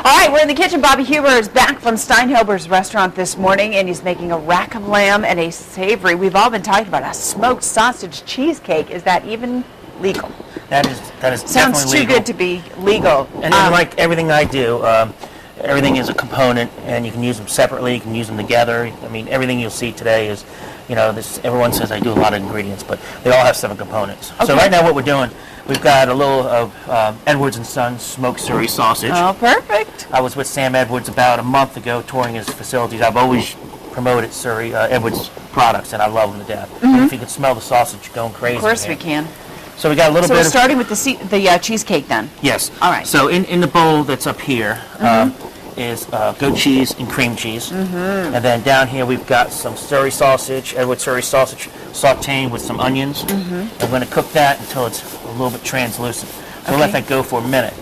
All right, we're in the kitchen. Bobby Huber is back from Steinhelber's restaurant this morning, and he's making a rack of lamb and a savory. We've all been talking about a smoked sausage cheesecake. Is that even legal? That is Sounds definitely too legal. good to be legal. And like everything I do, everything is a component, and you can use them separately. You can use them together. I mean, everything you'll see today is, you know, this. Everyone says I do a lot of ingredients, but they all have seven components. Okay. So right now, what we're doing, we've got a little of Edwards and Sons smoked Surrey sausage. Oh, perfect. I was with Sam Edwards about a month ago touring his facilities. I've always promoted Surrey Edwards products, and I love them to death. And if you can smell the sausage going crazy. Of course we can. So we got a little So bit we're starting with the cheesecake then. Yes. All right. So in the bowl that's up here is goat cheese and cream cheese. And then down here we've got some Surrey sausage, Edward Surrey sausage, sauteing with some onions. I'm going to cook that until it's a little bit translucent. So we'll let that go for a minute.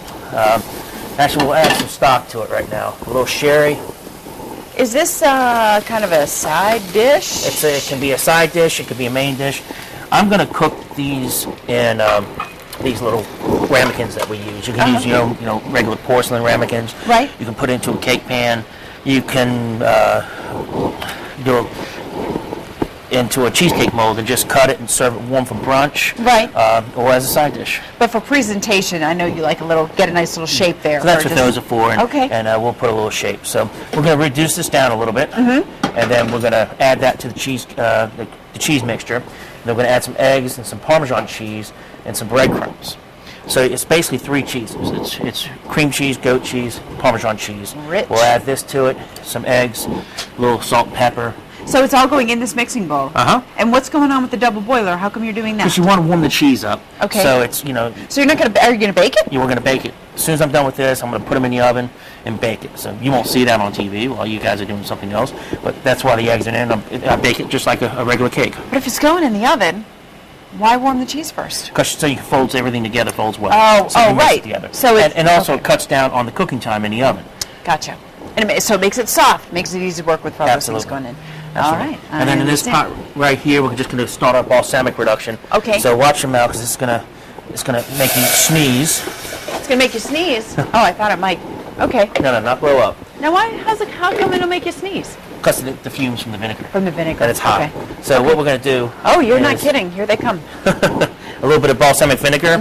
Actually, we'll add some stock to it right now. A little sherry. Is this kind of a side dish? It can be a side dish. It could be a main dish. I'm going to cook these in these little ramekins that we use. You can use you know regular porcelain ramekins. Right. You can put it into a cake pan. You can do it into a cheesecake mold and just cut it and serve it warm for brunch. Right. Or as a side dish. But for presentation, I know you like get a nice little shape there. So that's what those are for. And, Okay. And we'll put a little shape. So we're going to reduce this down a little bit, and then we're going to add that to the cheese mixture. And then we're going to add some eggs and some Parmesan cheese and some breadcrumbs. So it's basically three cheeses. It's cream cheese, goat cheese, Parmesan cheese. Rich. We'll add this to it, some eggs, a little salt and pepper. So it's all going in this mixing bowl. And what's going on with the double boiler? How come you're doing that? Because you want to warm the cheese up. Okay. So it's, you know. So are you going to bake it? We're going to bake it. As soon as I'm done with this, I'm going to put them in the oven and bake it. So you won't see that on TV while you guys are doing something else. But that's why the eggs are in. I bake it just like a regular cake. But if it's going in the oven, why warm the cheese first? Because so you can fold everything together, folds well. Oh, you mix right. it together. So and also it cuts down on the cooking time in the oven. Gotcha. And so it makes it soft, makes it easy to work with for all those things Absolutely. going in. Absolutely. All right. And then in this pot right here, we're just going to start our balsamic reduction. Okay. So watch your mouth because it's going to make you sneeze. It's going to make you sneeze. Oh, I thought it might. Okay. No, not blow up. Now, how come it'll make you sneeze? Because of the fumes from the vinegar. From the vinegar. And it's hot. Okay. So what we're going to do. Oh, you're not kidding. Here they come. A little bit of balsamic vinegar.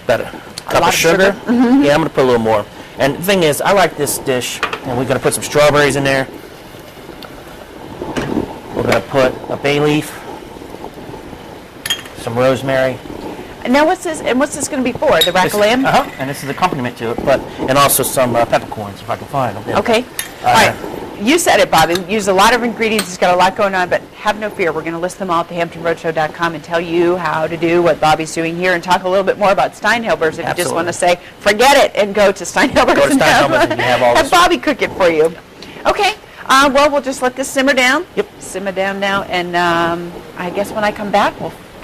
About a cup of sugar. Yeah, I'm going to put a little more. And the thing is, I like this dish, and we're going to put some strawberries in there. We're going to put a bay leaf, some rosemary. And now what's this going to be for? The rack of lamb? And this is accompaniment to it, and also some peppercorns if I can find them. Okay. All right. You said it, Bobby. We used a lot of ingredients. It's got a lot going on, but have no fear. We're going to list them all at thehamptonroadshow.com and tell you how to do what Bobby's doing here and talk a little bit more about Steinhelber's if you just want to say, forget it, and go to Steinhelber's, Go to Steinhelber's and you have all have this. Bobby cook it for you. Okay. Well, we'll just let this simmer down. Yep. Simmer down now, and I guess when I come back,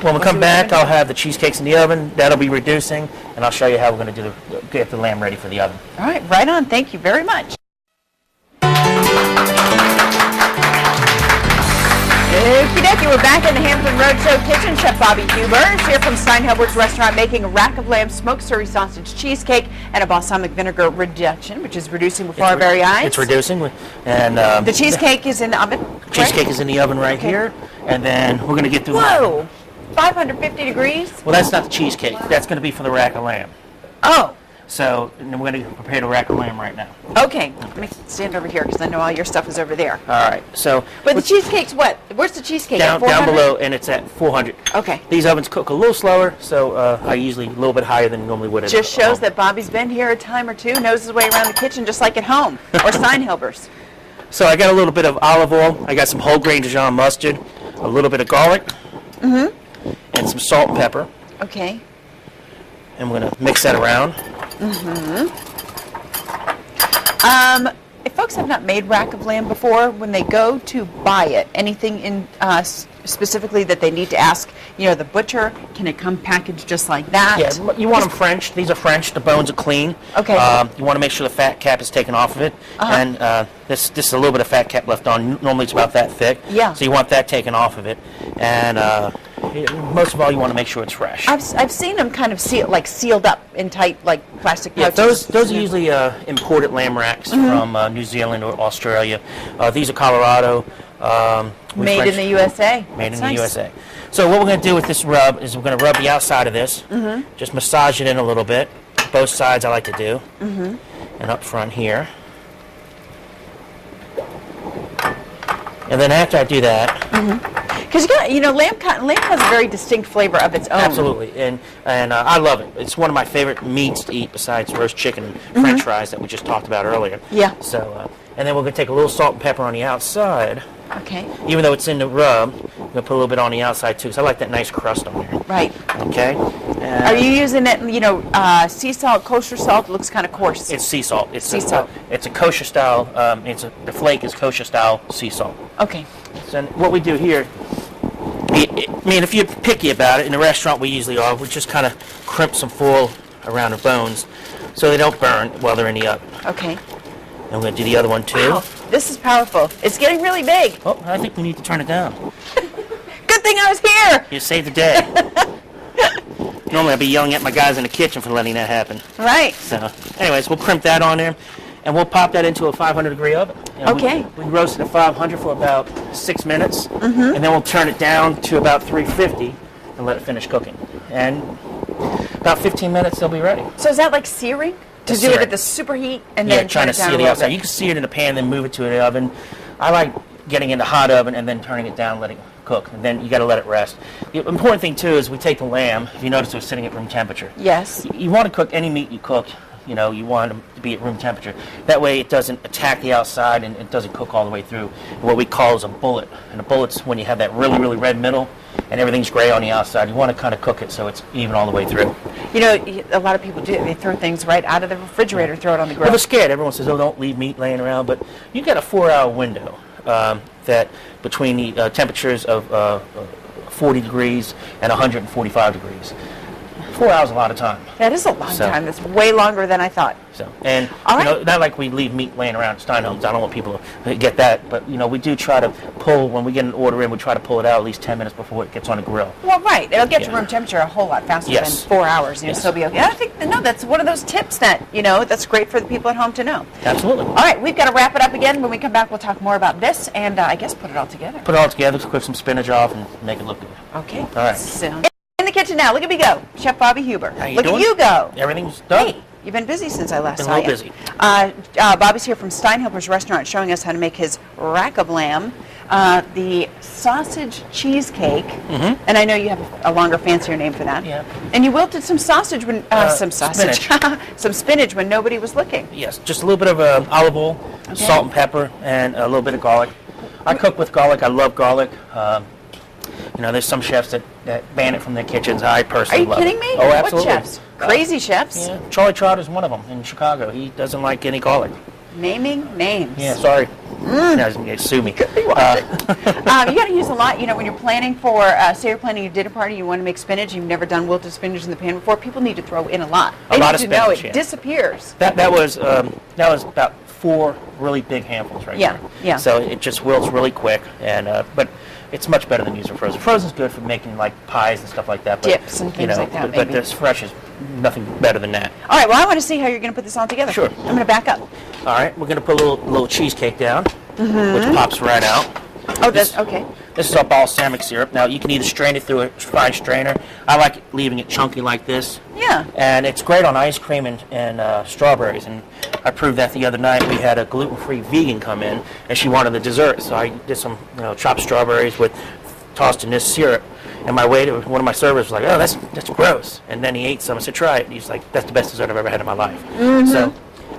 when we come back, I'll have the cheesecakes in the oven. That'll be reducing, and I'll show you how we're going to get the lamb ready for the oven. All right. Right on. Thank you very much. Okie dokie, we're back in the Hampton Roadshow kitchen. Chef Bobby Huber is here from Steinhelber's restaurant making a rack of lamb smoked Surrey sausage cheesecake and a balsamic vinegar reduction, which is reducing before our very eyes. It's reducing. And the cheesecake is in the oven, correct? Cheesecake is in the oven right here, and then we're going to get through. Whoa, 550 degrees? Well, that's not the cheesecake. That's going to be for the rack of lamb. Oh. So and we're going to prepare the rack of lamb right now. Okay. Let me stand over here because I know all your stuff is over there. All right. So. But the cheesecake's what? Where's the cheesecake? Down below, and it's at 400. Okay. These ovens cook a little slower, so I usually a little bit higher than normally would. Just shows that Bobby's been here a time or two, knows his way around the kitchen just like at home, or Steinhelber's. So I got a little bit of olive oil. I got some whole grain Dijon mustard, a little bit of garlic, and some salt and pepper. Okay. And we're going to mix that around. If folks have not made rack of lamb before, when they go to buy it, anything in specifically that they need to ask, the butcher, can it come packaged just like that? Yeah, you want them French. These are French. The bones are clean. Okay. You want to make sure the fat cap is taken off of it. And this is a little bit of fat cap left on. Normally it's about that thick. Yeah. So you want that taken off of it. And most of all, you want to make sure it's fresh. I've seen them kind of sealed up in tight, like, plastic Yeah, pouches. those are usually imported lamb racks from New Zealand or Australia. These are Colorado. Made in the USA. Made That's in the nice. USA. So what we're going to do with this rub is we're going to rub the outside of this. Just massage it in a little bit. Both sides I like to do. And up front here. And then after I do that, Because lamb has a very distinct flavor of its own. absolutely, and I love it. It's one of my favorite meats to eat besides roast chicken and French fries that we just talked about earlier. Yeah. So, and then we're going to take a little salt and pepper on the outside. Okay. Even though it's in the rub, I'm going to put a little bit on the outside too, because I like that nice crust on there. Right. Okay. Are you using it? Sea salt, kosher salt? It looks kind of coarse. It's sea salt. It's sea salt. It's a kosher style. The flake is kosher style sea salt. Okay. So what we do here, I mean, if you're picky about it, in the restaurant we usually are, we just kind of crimp some foil around the bones so they don't burn while they're in the oven. Okay. And we're going to do the other one too. Wow, this is powerful. It's getting really big. Oh, I think we need to turn it down. Good thing I was here. You saved the day. Normally I'd be yelling at my guys in the kitchen for letting that happen. Right. So, anyways, we'll crimp that on there, and we'll pop that into a 500-degree oven. Okay. We roast it at 500 for about 6 minutes, and then we'll turn it down to about 350 and let it finish cooking. And about 15 minutes, they'll be ready. So is that like searing? To do it at the superheat and then trying to turn it down sear a the little outside. bit? You can sear it in the pan, then move it to the oven. I like getting in the hot oven and then turning it down, letting it cook, and then you got to let it rest. The important thing too is we take the lamb. If you notice, we're sitting at room temperature. Yes. You want to cook any meat you cook. You want them to be at room temperature. That way, it doesn't attack the outside and it doesn't cook all the way through. What we call is a bullet, and a bullet's when you have that really, really red middle and everything's gray on the outside. You want to kind of cook it so it's even all the way through. A lot of people do. They throw things right out of the refrigerator, throw it on the grill. Well, they're scared. Everyone says, "Oh, don't leave meat laying around." But you got a 4-hour window that between the temperatures of 40 degrees and 145 degrees. 4 hours is a lot of time. That is a long time. That's way longer than I thought. So, and All right. not like we leave meat laying around at Steinhomes. I don't want people to get that, but we do try to pull when we get an order in. We try to pull it out at least 10 minutes before it gets on the grill. Well, right. It'll get to Yeah. room temperature a whole lot faster Yes. than 4 hours. Yes. Still be okay. I think that's one of those tips that that's great for the people at home to know. Absolutely. All right, we've got to wrap it up again. When we come back, we'll talk more about this and I guess put it all together. Put it all together, cook some spinach off, and make it look good. Okay. All right. So, in the kitchen now. Look at me go, Chef Bobby Huber. How you Look doing? at you go. Everything's done. Hey, you've been busy since I last Been a saw you. little busy. Bobby's here from Steinhelper's restaurant showing us how to make his rack of lamb, the sausage cheesecake, and I know you have a longer, fancier name for that. Yeah. And you wilted some sausage when some sausage, some spinach when nobody was looking. Yes, just a little bit of olive oil, salt and pepper, and a little bit of garlic. I cook with garlic. I love garlic. There's some chefs that ban it from their kitchens. I Are personally you love kidding it. me? Oh, absolutely. What chefs? Crazy chefs. Yeah, Charlie Trotter's one of them in Chicago. He doesn't like any garlic. Naming names. Yeah, sorry. Now he's going to sue me. You got to use a lot, when you're planning for, say you're planning a dinner party, you want to make spinach, you've never done wilted spinach in the pan before, people need to throw in a lot. They lot need of to know spinach, it yeah. disappears. That was about 4 really big handfuls right Yeah, there. yeah. So it just wilts really quick, and but it's much better than using frozen. Frozen's good for making like pies and stuff like that. But, Dips and things like that, But maybe. this fresh is nothing better than that. All right, well, I want to see how you're going to put this all together. Sure. I'm going to back up. All right, we're going to put a little cheesecake down, which pops right out. Oh, that's okay. This is our balsamic syrup. Now, you can either strain it through a fine strainer. I like leaving it chunky like this. Yeah. And it's great on ice cream and strawberries. And I proved that the other night. We had a gluten-free vegan come in, and she wanted the dessert. So I did some chopped strawberries tossed in this syrup. And my waiter, one of my servers was like, "Oh, that's gross." And then he ate some. I said, "Try it." And he's like, "That's the best dessert I've ever had in my life."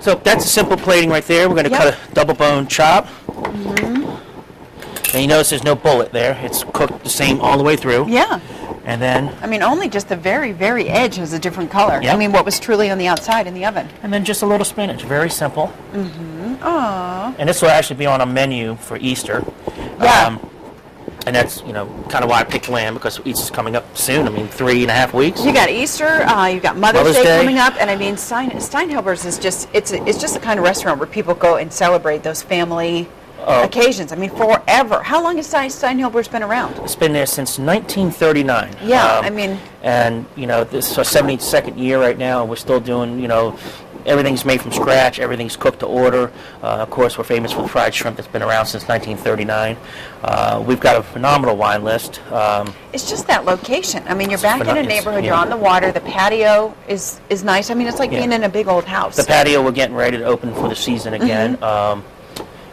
So that's a simple plating right there. We're going to cut a double bone chop. And you notice there's no bullet there. It's cooked the same all the way through. Yeah. And then Only just the very, very edge has a different color. Yep. What was truly on the outside in the oven. just a little spinach. Very simple. Aww. And this will actually be on a menu for Easter. Yeah. And that's, kind of why I picked lamb, because Easter's coming up soon. 3.5 weeks. You got Easter, you got Mother's Day Day. coming up, and Steinhelper's is just, it's just the kind of restaurant where people go and celebrate those family occasions. I mean, forever. How long has Steinhilber's been around? It's been there since 1939. Yeah, I mean... And, you know, this is our 72nd year right now, and we're still doing, you know, everything's made from scratch, everything's cooked to order. Of course, we're famous for the fried shrimp that's been around since 1939. We've got a phenomenal wine list. It's just that location. I mean, you're back in a neighborhood, you're yeah. on the water, the patio is nice. I mean, it's like being in a big old house. The patio, we're getting ready to open for the season again.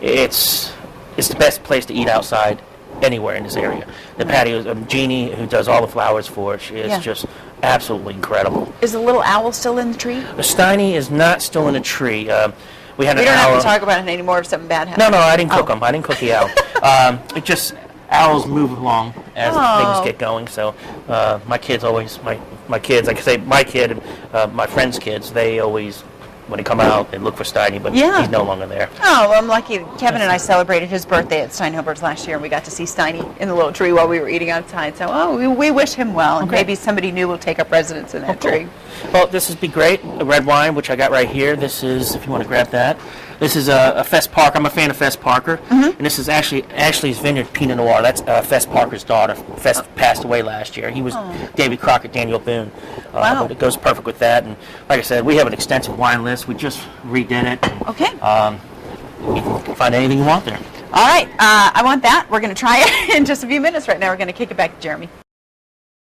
It's the best place to eat outside anywhere in this area. The patio, Jeannie, who does all the flowers for us, is just absolutely incredible. Is the little owl still in the tree? The Steiny is not still in the tree. We had we an don't owl. have to talk about it anymore if something bad happens. No, I didn't cook them. I didn't cook the owl. It just, owls move along as things get going. So my kids always, my kids, like I say, my kid, my friends' kids, they always, when they come out, they look for Steiny, but he's no longer there. Oh, well, I'm lucky. Kevin and I celebrated his birthday at Steinhilber's last year, and we got to see Steiny in the little tree while we were eating outside. So, we wish him well, and maybe somebody new will take up residence in that tree. Well, this would be great. A red wine, which I got right here. This is, if you want to grab that, this is a Fess Parker. I'm a fan of Fess Parker, and this is actually Ashley's Vineyard Pinot Noir. That's Fess Parker's daughter. Fess passed away last year. He was David Crockett, Daniel Boone. But it goes perfect with that. And like I said, we have an extensive wine list. We just redid it. Okay. You can find anything you want there. All right. I want that. We're going to try it in just a few minutes right now. We're going to kick it back to Jeremy.